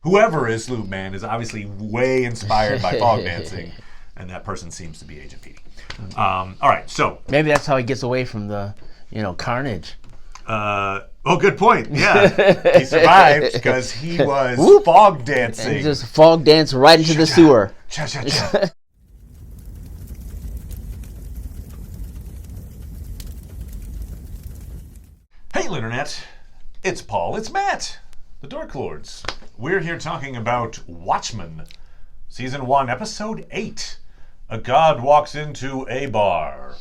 whoever is Sloop Man is obviously way inspired by fog dancing, and that person seems to be Agent Petey. All right, so maybe that's how he gets away from the carnage. Good point. Yeah, he survived because he was fog dancing. And just fog dance right into the sewer. Cha-cha-cha. Hey, Internet. It's Paul. It's Matt. The Dork Lords. We're here talking about Watchmen. Season 1, Episode 8. A god walks into ABar.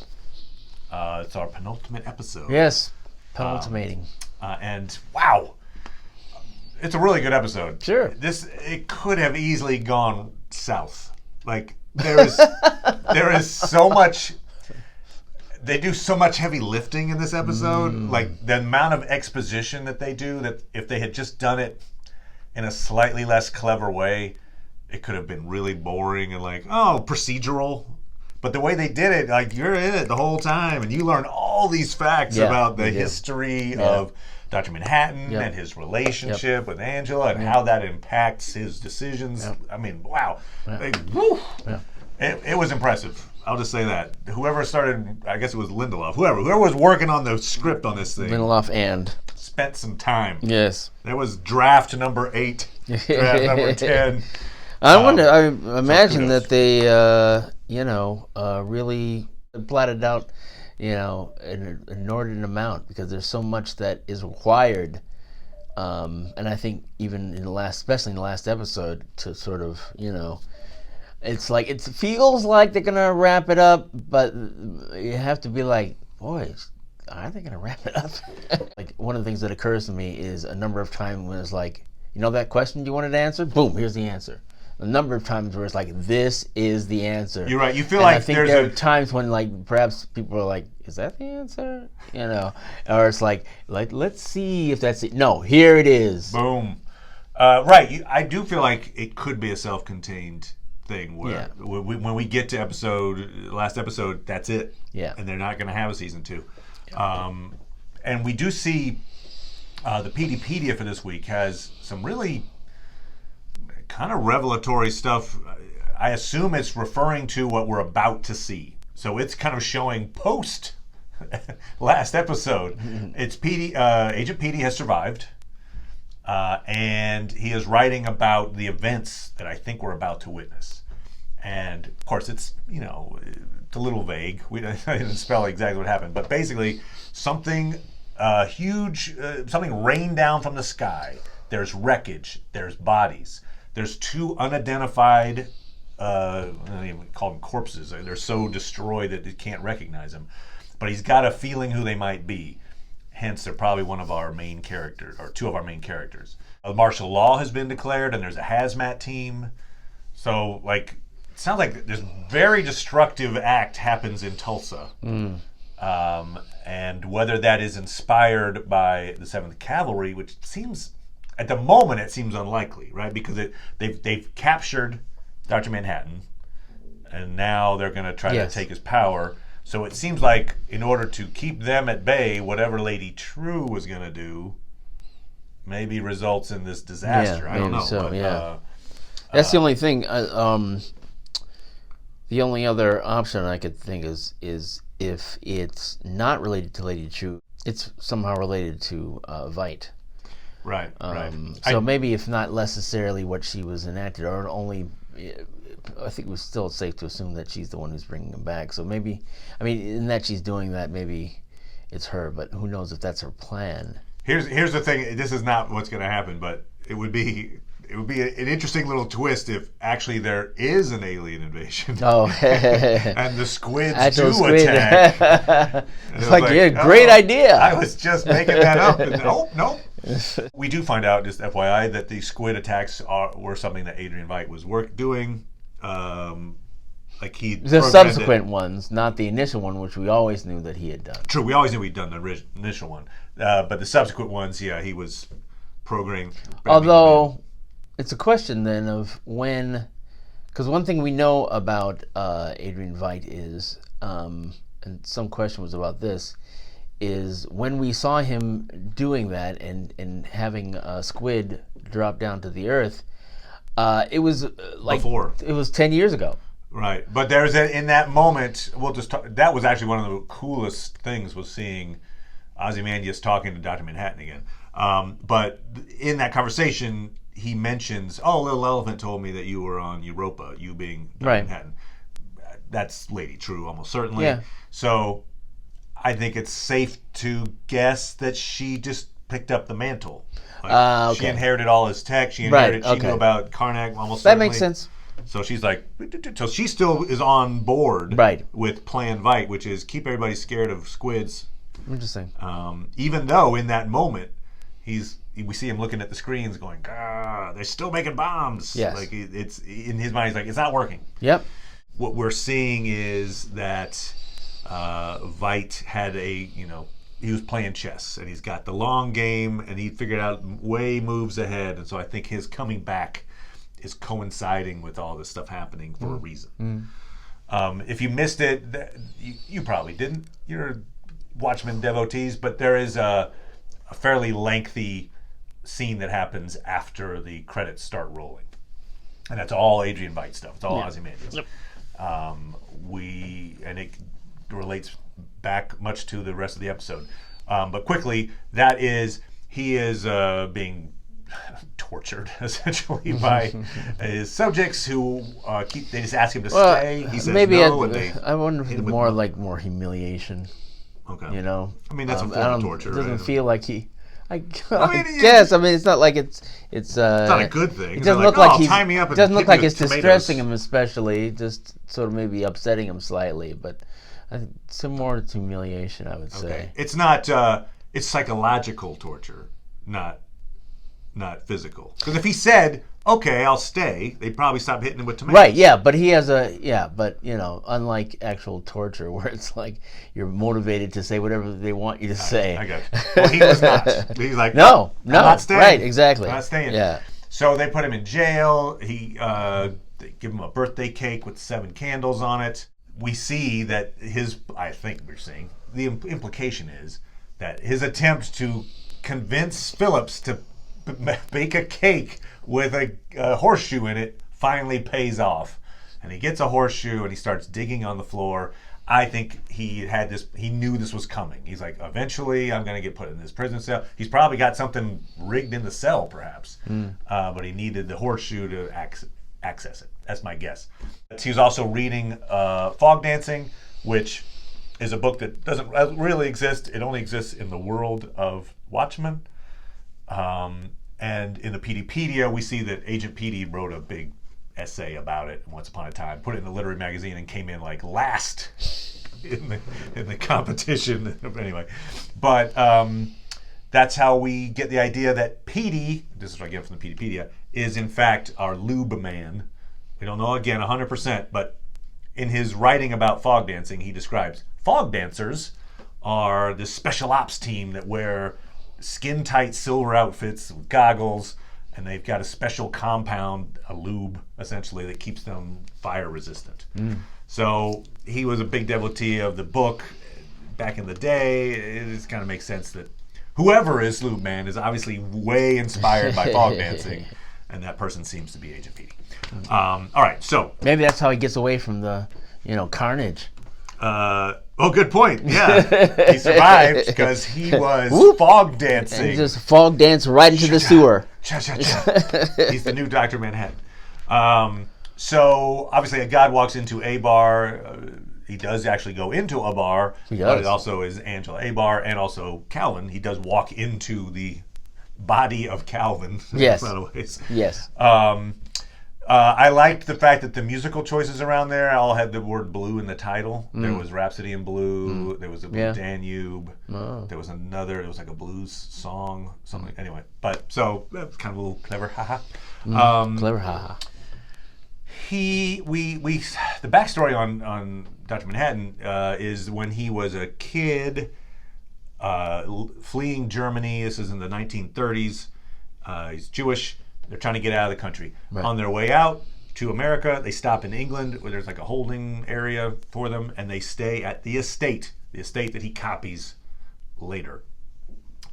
It's our penultimate episode. Yes, penultimating. And wow, it's a really good episode. Sure. It could have easily gone south. Like there is so much. They do so much heavy lifting in this episode. Like the amount of exposition that they do, that if they had just done it in a slightly less clever way, it could have been really boring and procedural. But the way they did it, like you're in it the whole time, and you learn all these facts about the history of Dr. Manhattan and his relationship with Angela and how that impacts his decisions. I mean, wow. It was impressive. I'll just say that. Whoever started, I guess it was Lindelof, whoever was working on the script on this thing. Lindelof spent some time. Yes. There was draft number 8, draft number 10. I imagine that they, really plotted out, an inordinate amount, because there's so much that is required. And I think even especially in the last episode, to sort of, it's like, it feels like they're going to wrap it up, but you have to be like, boys, are they going to wrap it up? Like, one of the things that occurs to me is a number of times when it's like, that question you wanted to answer? Boom, here's the answer. A number of times where it's like, this is the answer. You're right. You feel I think there are times when, like, perhaps people are like, is that the answer? Or it's like, let's see if that's it. No, here it is. Boom. Right. I do feel like it could be a self-contained thing where when we get to last episode, that's it. Yeah. And they're not going to have a season 2. And we do see the Peteypedia for this week has some really kind of revelatory stuff. I assume it's referring to what we're about to see. So it's kind of showing post last episode. It's Agent Petey has survived, and he is writing about the events that I think we're about to witness. And of course, it's it's a little vague. I didn't spell exactly what happened, but basically, something huge, something rained down from the sky. There's wreckage. There's bodies. There's 2 unidentified, I don't even call them corpses. They're so destroyed that you can't recognize them. But he's got a feeling who they might be. Hence, they're probably one of our main characters, or 2 of our main characters. Martial law has been declared, and there's a hazmat team. So, it sounds like this very destructive act happens in Tulsa. And whether that is inspired by the 7th Cavalry, which seems... At the moment, it seems unlikely, right? Because they've captured Dr. Manhattan, and now they're going to try to take his power. So it seems like in order to keep them at bay, whatever Lady True was going to do maybe results in this disaster. I don't know. So, that's the only thing. The only other option I could think is if it's not related to Lady True, it's somehow related to Vite. Right. So maybe if not necessarily what she was enacted, or only, I think it was still safe to assume that she's the one who's bringing him back. So maybe, in that she's doing that, maybe it's her, but who knows if that's her plan. Here's the thing. This is not what's going to happen, but it would be an interesting little twist if actually there is an alien invasion. Oh, and the squids attack. It's like great idea. I was just making that up. And nope. We do find out, just FYI, that the squid attacks were something that Adrian Veidt was doing. The subsequent ones, not the initial one, which we always knew that he had done. True, we always knew he'd done the initial one. But the subsequent ones, he was programming. Although, it's a question then of when, because one thing we know about Adrian Veidt is, and some question was about this, is when we saw him doing that and having a squid drop down to the earth, It was like Before. it was 10 years ago. Right, but there's in that moment. We'll just talk, that was actually one of the coolest things was seeing Ozymandias talking to Dr. Manhattan again. But in that conversation, he mentions, "Oh, Little Elephant told me that you were on Europa, you being Dr. Right. Manhattan." That's Lady True, almost certainly. Yeah. So I think it's safe to guess that she just picked up the mantle. Like, Okay. She inherited all his tech. She Right, inherited. She knew okay. about Karnak almost. That certainly. makes sense. So she's like, so she still is on board Right. with Plan Vite, which is keep everybody scared of squids. Interesting. Even though in that moment, we see him looking at the screens going, they're still making bombs. Yes. Like it's in his mind, he's like, it's not working. Yep. What we're seeing is that Vite had he was playing chess and he's got the long game and he figured out way moves ahead. And so I think his coming back is coinciding with all this stuff happening for a reason. If you missed it, you probably didn't. You're Watchmen devotees, but there is a fairly lengthy scene that happens after the credits start rolling. And that's all Adrian Veidt stuff. It's all Ozymandias. Yep. And it relates back much to the rest of the episode. But quickly, he is being tortured essentially by his subjects who they just ask him to stay. He says maybe no, and they I wonder if hit it's him with more humiliation. Okay. You know, I mean that's a form of torture. It doesn't right? feel like he. I mean, guess. I mean, it's not like it's. It's not a good thing. It doesn't look like, like he's. tie me up It and doesn't hit look me like with it's tomatoes. distressing him, especially just sort of maybe upsetting him slightly. But I think some more humiliation, I would say. Okay. It's not. It's psychological torture, not physical. Because if he said, "Okay, I'll stay," they'd probably stop hitting him with tomatoes. Right, yeah, but he has but unlike actual torture where it's like you're motivated to say whatever they want you to say. I got you. Well, he was not. He's like, No, I'm not staying. right, exactly. I'm not staying. Yeah. So they put him in jail. They give him a birthday cake with 7 candles on it. We see that I think we're seeing, the implication is that his attempt to convince Phillips to bake a cake with a horseshoe in it finally pays off. And he gets a horseshoe and he starts digging on the floor. I think he knew this was coming. He's like, eventually I'm going to get put in this prison cell. He's probably got something rigged in the cell, perhaps. But he needed the horseshoe to access it. That's my guess. He was also reading Fog Dancing, which is a book that doesn't really exist. It only exists in the world of Watchmen. And in the PDpedia, we see that Agent PD wrote a big essay about it once upon a time, put it in the literary magazine, and came in like last in the competition. Anyway, but that's how we get the idea that PD, this is what I get from the PDpedia, is in fact our lube man. We don't know again 100%, but in his writing about fog dancing, he describes fog dancers are this special ops team that wear skin-tight silver outfits with goggles, and they've got a special compound, a lube, essentially, that keeps them fire resistant. So he was a big devotee of the book back in the day. It just kind of makes sense that whoever is Lube Man is obviously way inspired by fog dancing, and that person seems to be Agent Petey. All right, so maybe that's how he gets away from the carnage. Good point. Yeah, he survived because he was fog dancing. And just fog dance right into the sewer. He's the new Dr. Manhattan. So obviously, a god walks into ABar. He does actually go into ABar, but it also is Angela ABar and also Calvin. He does walk into the body of Calvin. Yes. In a lot of ways. Yes. I liked the fact that the musical choices around there all had the word blue in the title. There was Rhapsody in Blue. There was a Blue Danube. There was another. It was like a blues song. Something. Anyway, but so that's kind of a little clever. Haha. Clever. Haha. The backstory on Dr. Manhattan is when he was a kid fleeing Germany. This is in the 1930s. He's Jewish. They're trying to get out of the country. Right. On their way out to America, they stop in England where there's like a holding area for them, and they stay at the estate that he copies later.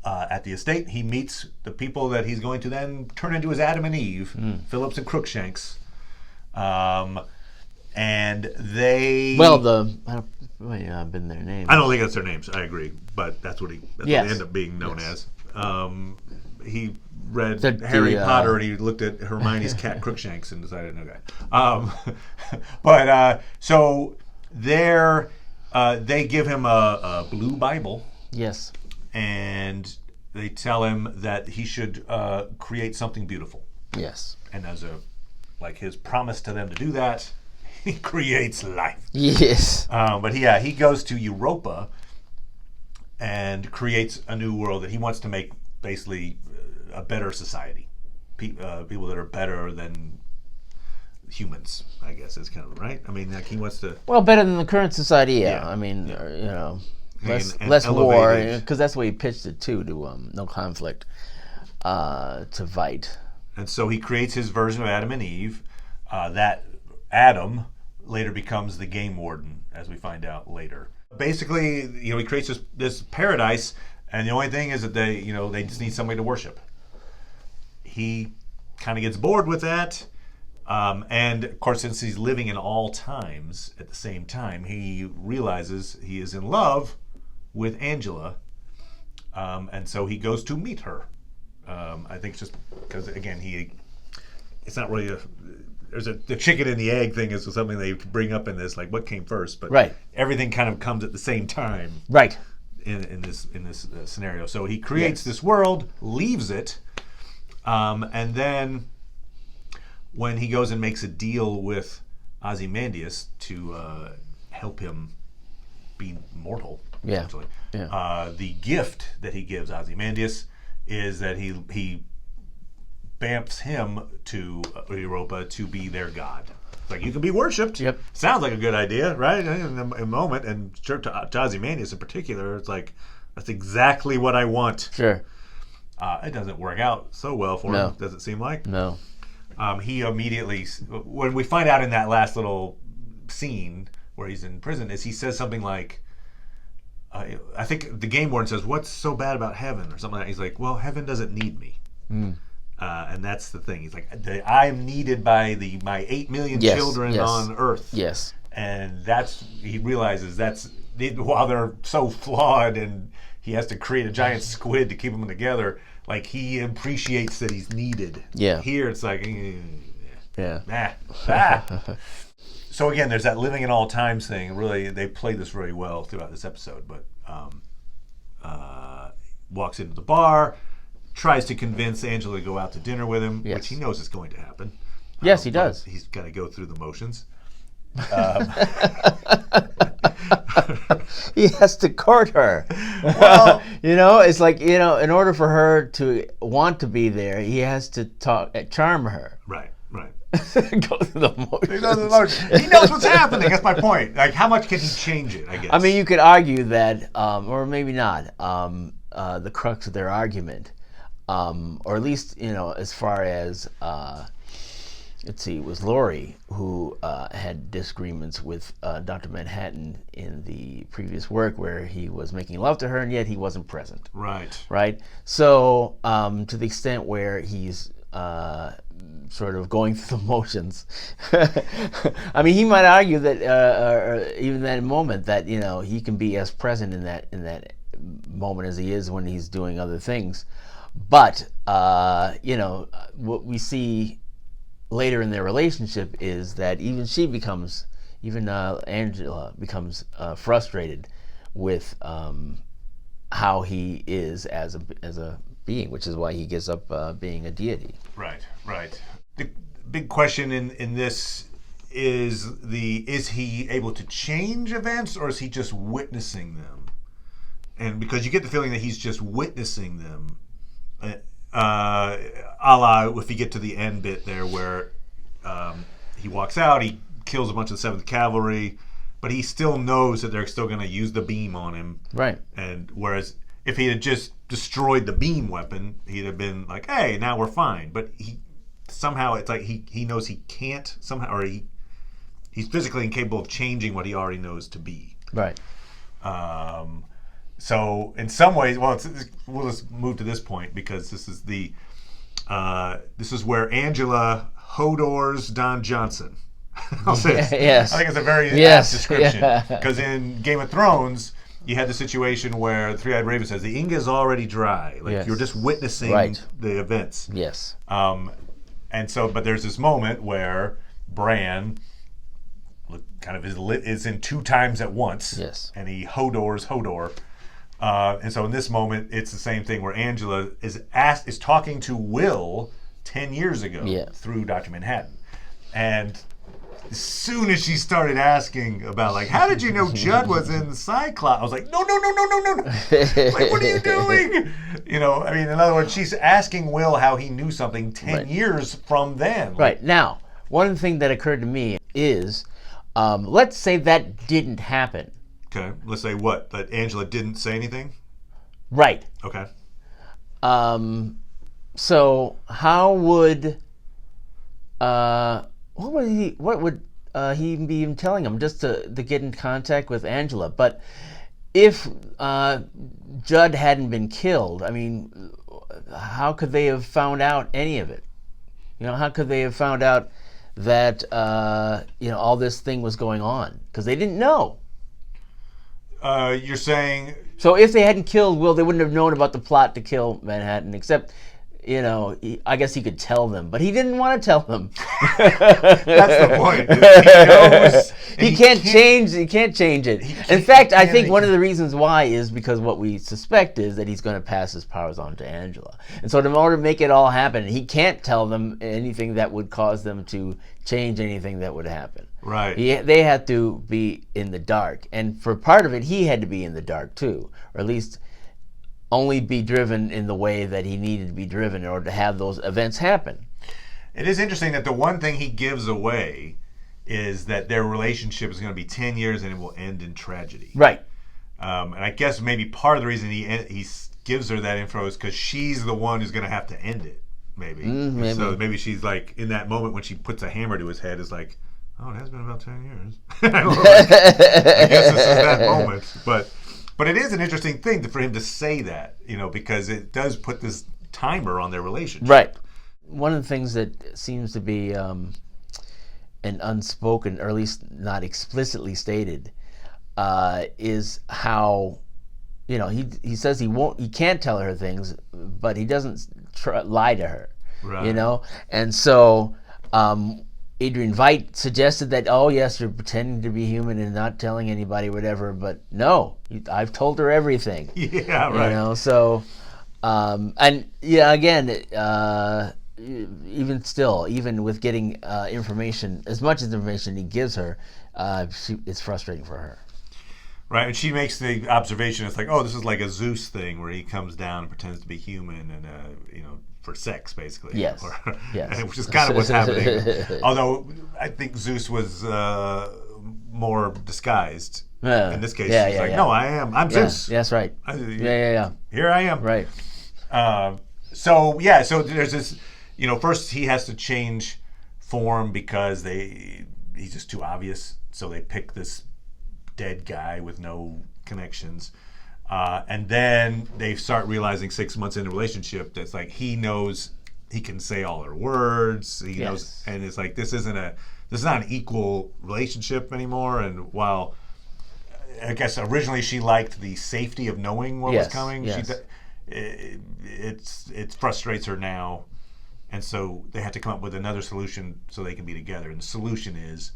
at the estate, he meets the people that he's going to then turn into his Adam and Eve, Phillips and Crookshanks. And they... Well, I've been their name. I don't think that's their names, I agree. But that's what they end up being known as. He read Harry Potter and he looked at Hermione's cat Crookshanks and decided, no guy. So they give him a blue Bible. Yes. And they tell him that he should create something beautiful. Yes. And as his promise to them to do that, he creates life. Yes. But he goes to Europa and creates a new world that he wants to make basically a better society. People that are better than humans, I guess, is kind of right. I mean, he wants to... Well, better than the current society, yeah. I mean, less war, because that's the way he pitched it too, to no conflict, to Vite. And so he creates his version of Adam and Eve. That Adam later becomes the game warden, as we find out later. Basically, he creates this paradise, and the only thing is that they just need somebody to worship. He kind of gets bored with that. And of course, since he's living in all times at the same time, he realizes he is in love with Angela. And so he goes to meet her. I think it's just because, again, it's not really the chicken and the egg thing is something they bring up in this, like what came first, but everything kind of comes at the same time. Right. In this scenario. So he creates this world, leaves it, and then when he goes and makes a deal with Ozymandias to help him be mortal, essentially. Yeah. The gift that he gives Ozymandias is that he bamfs him to Europa to be their god. It's like, you can be worshipped. Yep. Sounds like a good idea, right? In a moment, and to Ozymandias in particular, it's like, that's exactly what I want. Sure. It doesn't work out so well for him, does it seem like? No. He immediately, when we find out in that last little scene where he's in prison, is he says something like, I think the game warden says, "What's so bad about heaven?" or something like that. He's like, "Well, heaven doesn't need me." And that's the thing. He's like, I am needed by my 8 million children on Earth. Yes. And he realizes while they're so flawed and he has to create a giant squid to keep them together, like, he appreciates that he's needed. Yeah. Here it's like, So again, there's that living in all times thing. Really, they play this really well throughout this episode. But walks into the bar, tries to convince Angela to go out to dinner with him, which he knows is going to happen. Yes, he does. He's got to go through the motions. He has to court her. Well, it's like, in order for her to want to be there, he has to charm her. Right. Go through the motions. He knows what's happening. That's my point. Like, how much can he change it, I guess? I mean, you could argue that, or maybe not, the crux of their argument, or at least, as far as, let's see, it was Laurie who had disagreements with Dr. Manhattan in the previous work, where he was making love to her and yet he wasn't present. Right. So to the extent where he's sort of going through the motions, I mean, he might argue that or even that moment that he can be as present in that moment as he is when he's doing other things, but what we see later in their relationship is that Angela becomes frustrated with how he is as a being, which is why he gives up being a deity. Right. The big question in this is he able to change events, or is he just witnessing them? And because you get the feeling that he's just witnessing them, a la if you get to the end bit there where he walks out, he kills a bunch of the 7th Cavalry, but he still knows that they're still going to use the beam on him. Right. And whereas if he had just destroyed the beam weapon, he'd have been like, hey, now we're fine. But somehow it's like he knows he can't somehow, or he's physically incapable of changing what he already knows to be. Right. So in some ways, well, we'll just move to this point because this is where Angela Hodor's Don Johnson. I'll say this. Yes. I think it's a very Yes. apt description Yeah. because in Game of Thrones, you had the situation where the Three-Eyed Raven says the ink is already dry. Like Yes. you're just witnessing Right. the events. Yes. And so, but there's this moment where Bran kind of is in two times at once. Yes. And he Hodor's Hodor. And so in this moment, it's the same thing where Angela is talking to Will 10 years ago Yeah. through Dr. Manhattan. And as soon as she started asking about, like, how did you know Judd was in the Cyclops? I was like, no. Like, what are you doing? You know, I mean, in other words, she's asking Will how he knew something 10 Right. years from then. Right. Now, one thing that occurred to me is, let's say that didn't happen. Okay, let's say what? That Angela didn't say anything? Right. Okay. So how would what would he be even telling him just to get in contact with Angela? But if Judd hadn't been killed, I mean, how could they have found out any of it? You know, how could they have found out that all this thing was going on? Because they didn't know. You're saying... So if they hadn't killed Will, they wouldn't have known about the plot to kill Manhattan, except, I guess he could tell them, but he didn't want to tell them. That's the point. He knows, He can't change it. In fact, I think one of the reasons why is because what we suspect is that he's going to pass his powers on to Angela. And so in order to make it all happen, he can't tell them anything that would cause them to change anything that would happen. Right. They had to be in the dark. And for part of it, he had to be in the dark too. Or at least only be driven in the way that he needed to be driven in order to have those events happen. It is interesting that the one thing he gives away is that their relationship is going to be 10 years and it will end in tragedy. Right. And I guess maybe part of the reason he gives her that info is because she's the one who's going to have to end it. Maybe. Maybe. So maybe she's like, in that moment when she puts a hammer to his head, is like, oh, it has been about 10 years. I don't know. I guess this is that moment. But it is an interesting thing for him to say that, because it does put this timer on their relationship. Right. One of the things that seems to be an unspoken, or at least not explicitly stated, is how, he says he can't tell her things, but he doesn't lie to her. Right. And so Adrian Veidt suggested that, oh yes, you're pretending to be human and not telling anybody, whatever. But no, I've told her everything. Yeah, right. So, and yeah, again, even with getting information, as much as information he gives her, it's frustrating for her. Right, and she makes the observation. It's like, oh, this is like a Zeus thing where he comes down and pretends to be human, and for sex, basically. Yes. Yes. Which is kind of what's happening. Although I think Zeus was more disguised. In this case, she's like, no, I'm Zeus. That's right. Yeah. Here I am. Right. So there's this. First he has to change form because he's just too obvious. So they pick this dead guy with no connections. And then they start realizing 6 months into the relationship that's like he knows he can say all her words. He knows, and it's like this is not an equal relationship anymore. And while I guess originally she liked the safety of knowing what was coming, it frustrates her now, and so they have to come up with another solution so they can be together. And the solution is,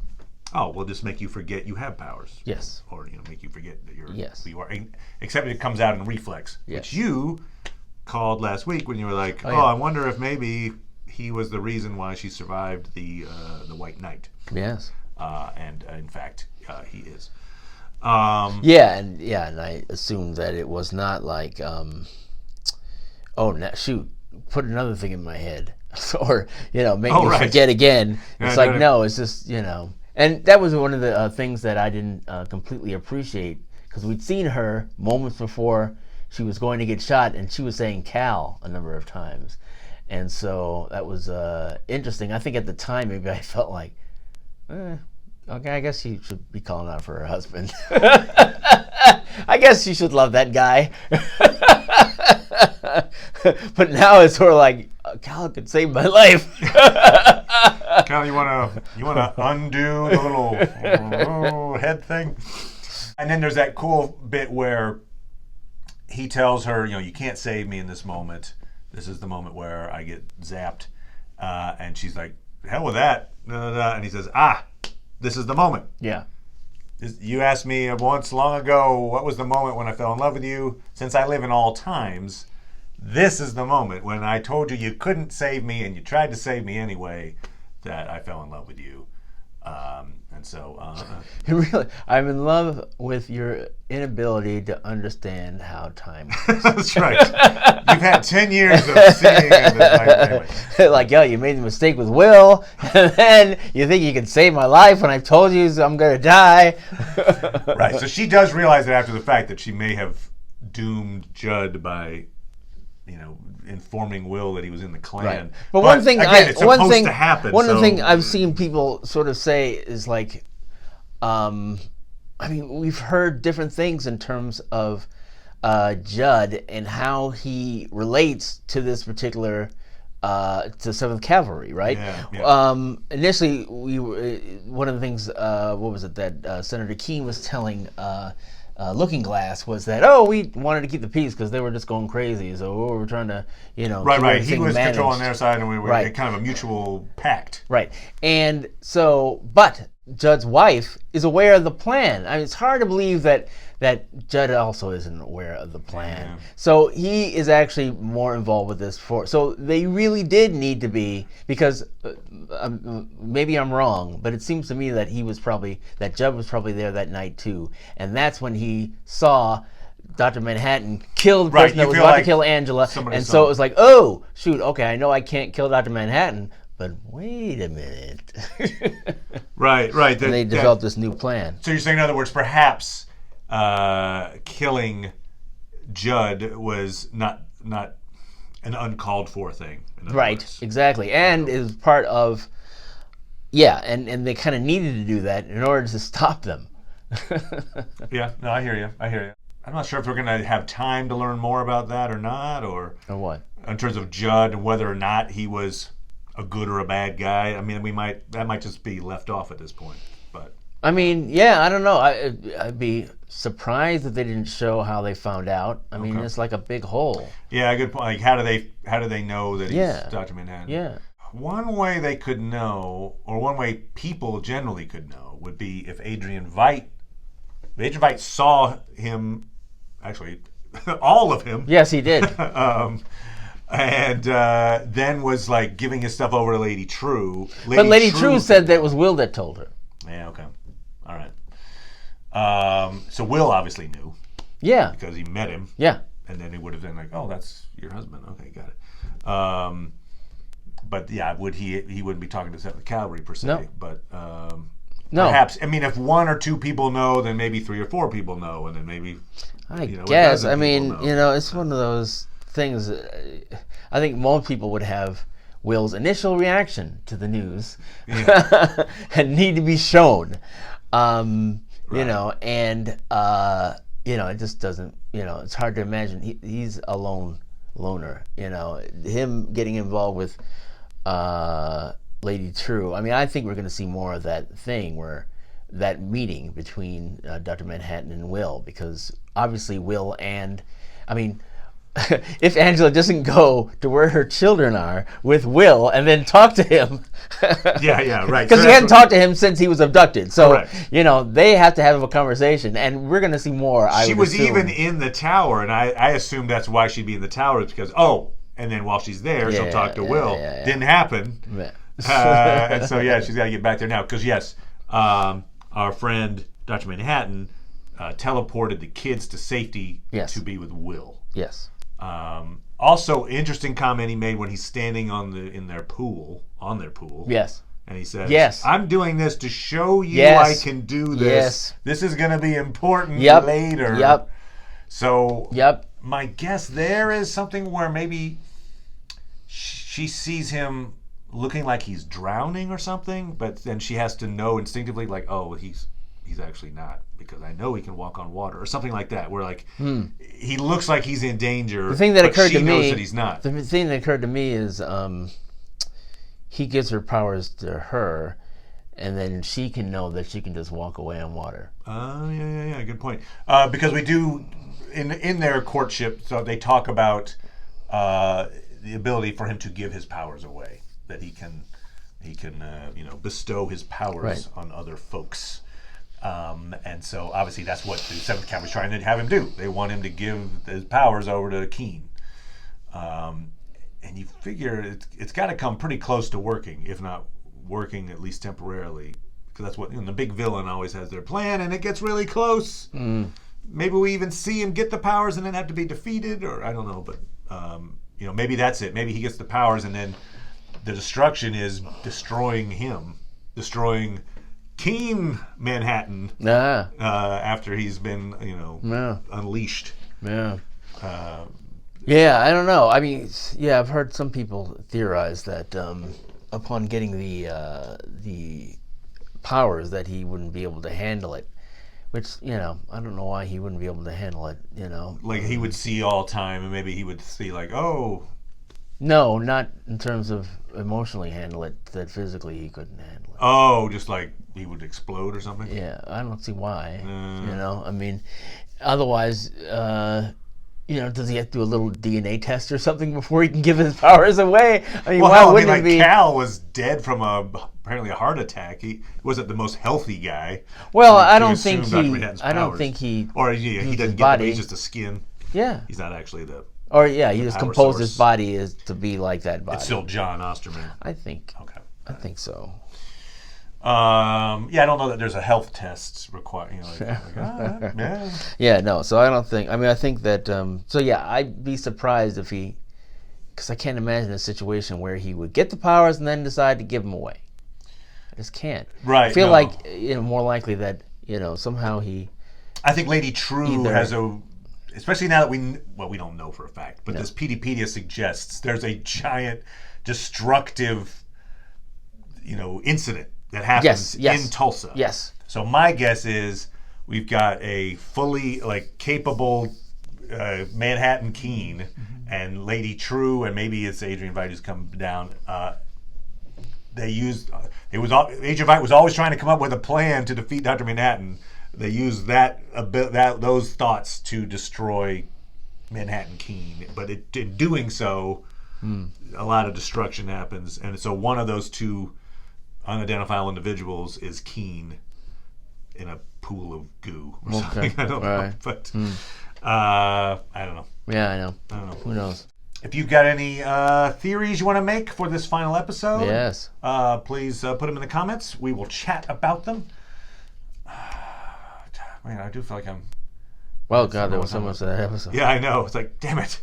oh, we'll just make you forget you have powers. Yes. Or make you forget that you're who you are. Except it comes out in reflex, which you called last week when you were like, I wonder if maybe he was the reason why she survived the White Knight. Yes. And in fact, he is. And I assumed that it was not like, put another thing in my head, or make me forget again. It's no, it's just and that was one of the things that I didn't completely appreciate, because we'd seen her moments before she was going to get shot, and she was saying Cal a number of times, and so that was interesting. I think at the time maybe I felt like, okay, I guess she should be calling out for her husband. I guess you should love that guy. But now it's sort of like, Cal could save my life. Cal, you wanna undo the little head thing? And then there's that cool bit where he tells her, you can't save me in this moment. This is the moment where I get zapped. And she's like, hell with that. And he says, this is the moment. Yeah. You asked me once long ago, what was the moment when I fell in love with you? Since I live in all times, this is the moment when I told you you couldn't save me and you tried to save me anyway, that I fell in love with you. And so... Really, I'm in love with your inability to understand how time works. That's right. You've had 10 years of seeing it. Anyway. Like, you made the mistake with Will, and then you think you can save my life when I told you I'm going to die. Right, so she does realize that after the fact that she may have doomed Judd by, informing Will that he was in the Klan. Right. But one thing, again, it's supposed to happen. One of the things I've seen people sort of say is like, we've heard different things in terms of Judd and how he relates to this particular to 7th Cavalry, right? Yeah. Initially, one of the things, what was it that Senator Keene was telling Looking Glass was that, we wanted to keep the peace because they were just going crazy, so we were trying to, right. He was managed. controlling their side, and we were kind of a mutual pact. Right, and so, but Judd's wife is aware of the plan. It's hard to believe that Judd also isn't aware of the plan. Yeah. So he is actually more involved with this. So they really did need to be, because maybe I'm wrong, but it seems to me that Judd was probably there that night too, and that's when he saw Dr. Manhattan kill the person that was about to kill Angela, and so it was like, oh shoot, okay, I know I can't kill Dr. Manhattan, but wait a minute. Right. And they developed this new plan. So you're saying, in other words, perhaps killing Judd was not an uncalled for thing. Right, exactly. And is part of, and they kind of needed to do that in order to stop them. Yeah, no, I hear you. I'm not sure if we're going to have time to learn more about that or not, or what? In terms of Judd and whether or not he was a good or a bad guy. That might just be left off at this point. But I don't know. I'd be surprised if they didn't show how they found out. It's like a big hole. Yeah, good point. Like, how do they know that he's Dr. Manhattan? Yeah. One way they could know, or one way people generally could know, would be if Adrian Veidt saw him, actually, all of him. Yes, he did. And then was like giving his stuff over to Lady True. But Lady True said that it was Will that told her. Yeah, okay. All right. So Will obviously knew. Yeah. Because he met him. Yeah. And then he would have been like, oh, that's your husband. Okay, got it. But yeah, he wouldn't be talking to 7th Cavalry per se. No. But no. Perhaps, if 1 or 2 people know, then maybe 3 or 4 people know, and then maybe I guess. It's one of those things. I think most people would have Will's initial reaction to the news, and need to be shown. It just doesn't. It's hard to imagine. He's a loner. Him getting involved with Lady True. I think we're going to see more of that thing that meeting between Dr. Manhattan and Will, because obviously Will and if Angela doesn't go to where her children are with Will and then talk to him. Yeah, right. Because he hadn't talked to him since he was abducted. So, correct. They have to have a conversation, and we're going to see more. She was even in the tower, and I assume that's why she'd be in the tower, because, and then while she's there, she'll talk to Will. Yeah. Didn't happen. And so, she's got to get back there now. Because, yes, our friend, Dr. Manhattan, teleported the kids to safety to be with Will. Yes. Also, interesting comment he made when he's standing on their pool. Yes. And he says, yes, I'm doing this to show you I can do this. Yes. This is going to be important later. Yep. So my guess there is something where maybe she sees him looking like he's drowning or something, but then she has to know instinctively, like, oh, he's he's actually not, because I know he can walk on water, or something like that. Where like he looks like he's in danger. The thing that but occurred she to knows me, that he's not. The thing that occurred to me is he gives her powers to her, and then she can know that she can just walk away on water. Yeah. Good point. Because we do in their courtship, so they talk about the ability for him to give his powers away, that he can bestow his powers on other folks. And so obviously that's what the Seventh Cavalry's trying to have him do. They want him to give his powers over to Keen. And you figure it's got to come pretty close to working, if not working at least temporarily, because that's what the big villain always has their plan, and it gets really close. Maybe we even see him get the powers and then have to be defeated, or I don't know, but maybe that's it. Maybe he gets the powers and then the destruction is destroying him, destroying Keen Manhattan after he's been unleashed. Yeah, I don't know. I mean, I've heard some people theorize that upon getting the powers that he wouldn't be able to handle it. Which, I don't know why he wouldn't be able to handle it, Like he would see all time, and maybe he would see like, oh. No, not in terms of emotionally handle it, that physically he couldn't handle it. Oh, just like he would explode or something? Yeah, I don't see why, I mean, otherwise, does he have to do a little DNA test or something before he can give his powers away? I mean, why wouldn't it be? Cal was dead from apparently a heart attack. He wasn't the most healthy guy. Well, I don't think he. Or he doesn't get them. He's just a skin. Yeah. He's not actually the. Or he just composed his body as to be like that body. It's still John Osterman. I think. Okay. I think so. I don't know that there's a health test required. No. So I don't think. I mean, I think that. I'd be surprised if he, because I can't imagine a situation where he would get the powers and then decide to give them away. I just can't. Right. I feel like more likely that somehow he. I think Lady True has a. Especially now that we don't know for a fact, but this Peteypedia suggests there's a giant destructive, incident that happens in Tulsa. Yes. So my guess is we've got a fully capable Manhattan Keen and Lady True, and maybe it's Adrian Veidt who's come down. Agent Veidt was always trying to come up with a plan to defeat Dr. Manhattan. They use those thoughts to destroy Manhattan Keen, but in doing so, a lot of destruction happens, and so one of those two unidentifiable individuals is Keen in a pool of goo or something. I don't know, but I don't know. Yeah, I know. Who knows? If you've got any theories you want to make for this final episode, yes, please put them in the comments. We will chat about them. Man, I do feel like I'm. Well, God, there was so much of that episode. Yeah, I know. It's like, damn it.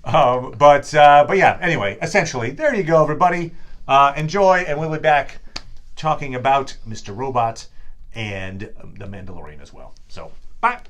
But yeah. Anyway, essentially, there you go, everybody. Enjoy, and we'll be back talking about Mr. Robot and the Mandalorian as well. So, bye.